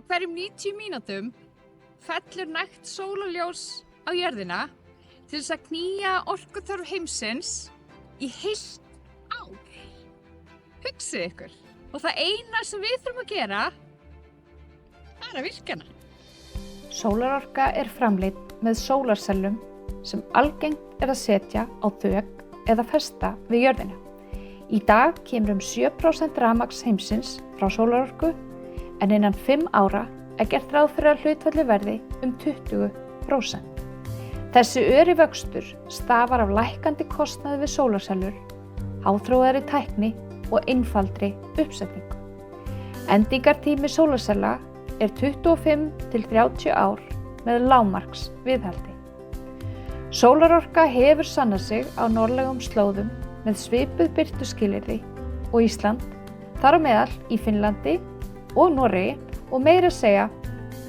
hverjum 90 mínútum fellur nægt sólarljós á jörðina til þess að knýja orkuþörf heimsins í heilt ár. Hugsið ykkur. Og það eina sem við þurfum að gera, það er að virka hana. Sólarorka er framleidd með sólarsellum sem algengt er að setja á þök eða festa við jörðina. Í dag kemur 7% rafmagns heimsins frá sólarorku en innan 5 ára er gert ráð fyrir að hlutfallið verði 20%. Þessi öri vöxtur stafar af lækkandi kostnaði við sólarsellur, háþróaðri tækni og einfaldri uppsetningu. Endingartími sólarsella er 25 til 30 ár með lágmarks viðhaldi. Sólarorka hefur sannað sig á norðlægum slóðum með svipuð birtuskilyrði og Ísland, þar á meðal í Finnlandi og Noregi og meira að segja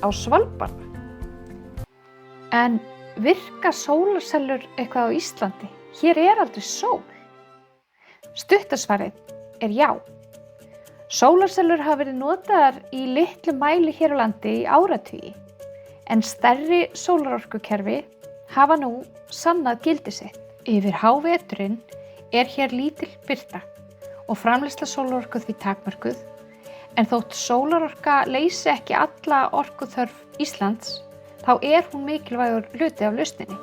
á Svalbarða. En virka sólarsellur eitthvað á Íslandi? Hér er aldrei sól. Stuttasvarið er já. Sólarsellur hafa verið notaðar í litlu mæli hér á landi í áratugi, en stærri sólarorkukerfi hafa nú sannað gildi sitt. Yfir háveturinn er hér lítil birta og framleiðsla sólarorku því takmörkuð, en þótt sólarorka leysi ekki alla orkuþörf Íslands, þá er hún mikilvægur hluti af lausninni.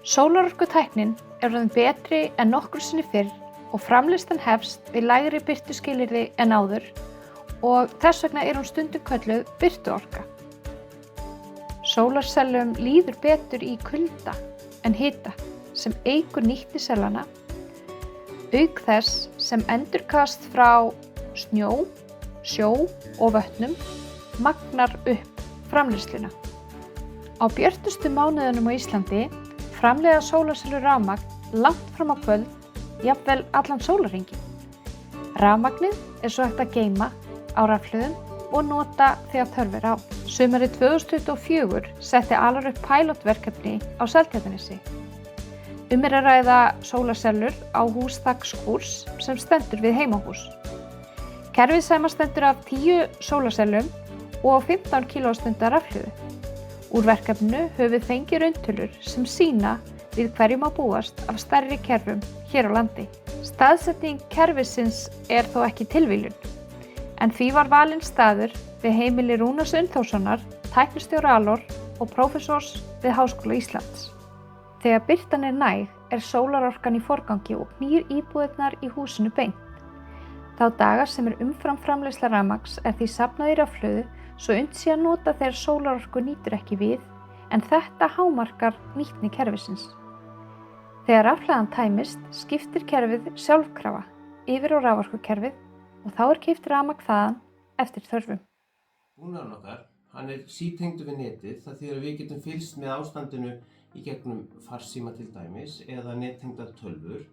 Sólarorkutæknin er orðin betri en nokkru sinni fyrr og framleiðslan hefst við lægri birtuskilyrði en áður og þess vegna er hún stundum kölluð birtuorka. Sólarsellum líður betur í kulda en hita sem eykur nýtni sellana, auk þess sem endurkast frá snjó, sjó og vötnum magnar upp framleiðsluna. Á björtustu mánuðunum á Íslandi framleiða sólarsellur rafmagn langt fram á kvöld, jafnvel allan sólarhringinn. Rafmagnið er svo hægt að geyma á rafhlöðum og nota þegar þörf er á. Sumarið 2024 setti Alar upp pilotverkefni á Seltjarnarnesi. Er að ræða sólarsellur á húsþakskúrs sem stendur við heimahús. Kerfið samanstendur af 10 sólarsellum og 15 kWh rafhlöðu. Úr verkefninu höfum við fengið rauntölur sem sýna við hverjum að búast af stærri kerfum hér á landi. Staðsetning kerfisins er þó ekki tilviljun, en því var valinn staður við heimili Rúnars Unnþórssonar, tæknistjóra Alor og prófessors við Háskóla Íslands. Þegar birtan er næg er sólarorkan í forgangi og knýr íbúðirnar í húsinu beint. Þá daga sem er umfram framleiðsla rafmagns er því safnað í rafhlöðu svo unnt sé að nota þegar sólarorku nýtur ekki við, en þetta hámarkar nýtni kerfisins. Þegar rafhlaðan tæmist skiptir kerfið sjálfkrafa yfir á raforkukerfið og þá er keypt rafmagn þaðan eftir þörfum. Búnaðurinn okkar, hann er sítengdur við netið, það þýðir að við getum fylgst með ástandinu í gegnum farsíma til dæmis eða nettengdar tölvur.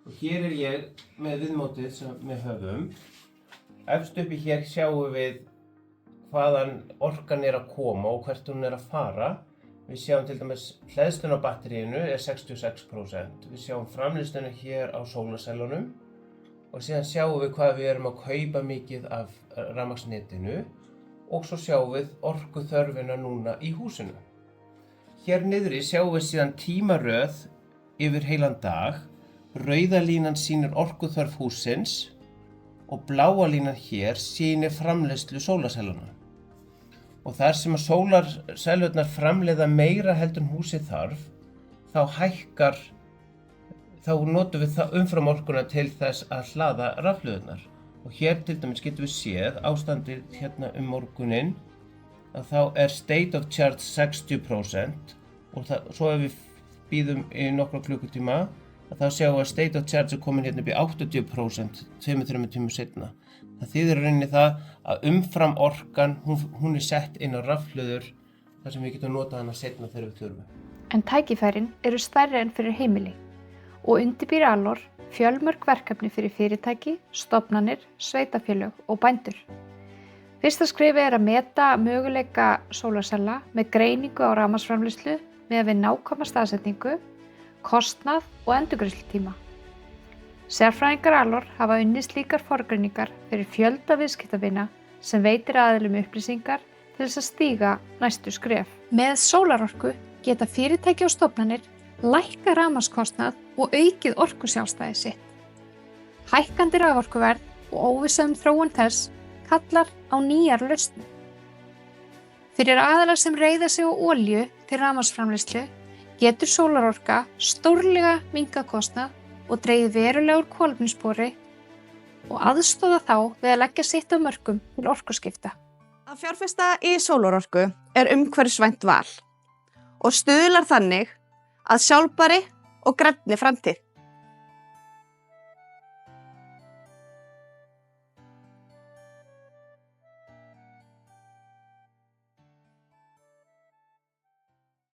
Og hér er ég með viðmótið sem við höfum. Efst uppi hér sjáum við hvaðan orkan er að koma og hvert hún er að fara. Við sjáum til dæmis hleðslun á batteríinu er 66%. Við sjáum framleiðsluna hér á sólarsellunum og síðan sjáum við hvað við erum að kaupa mikið af rafmagnsnetinu og svo sjáum við orkuþörfina núna í húsinu. Hér niðri sjáum við síðan tímaröð yfir heilan dag. Rauða línan sýnir orkuþörf hússins og bláa línan hér sýnir framleiðslu sólarselluna. Og þar sem að sólarsellurnar framleiða meira heldur en húsið þarf, þá notum við umfram orkuna til þess að hlaða rafhlöðurnar. Og hér til dæmis getum við séð ástandið hérna morguninn að þá er state of charge 60% og svo ef við bíðum í nokkra klukkutíma að þá sjáum við að state of charge er komin hérna upp í 80% 2-3 tímum seinna. Það þýðir rauninni það að umfram orkan, hún er sett inn á rafhlöður þar sem við getum notað hana seinna þegar við þurfum. En tækifærin eru stærri en fyrir heimili og undirbýr Alor fjölmörg verkefni fyrir fyrirtæki, stofnanir, sveitarfélög og bændur. Fyrsta skrefið er að meta möguleika sólarsella með greiningu á rafmagnsframleiðslu með við nákvæma staðsetningu, kostnað og endurgreiðslutíma. Sérfræðingar Alor hafa unnið slíkar forgreiningar fyrir fjölda viðskiptavina sem veitir aðilum upplýsingar til þess að stíga næstu skref. Með sólarorku geta fyrirtæki og stofnanir lækka rafmagnskostnað og aukið orkusjálfstæði sitt. Hækkandi raforkuverð og óvissa þróun þess kallar á nýjar lausnir. Fyrir aðilar sem reiða sig á olíu til rafmagnsframleiðslu getur sólarorka stórlega minnkað kostnað og dregið verulega úr kolefnisspori og aðstoða þá við að leggja sitt af mörkum til orkuskipta. Að fjárfesta í sólarorku er umhverfisvænt val og stuðlar þannig að sjálfbærri og grænni framtíð.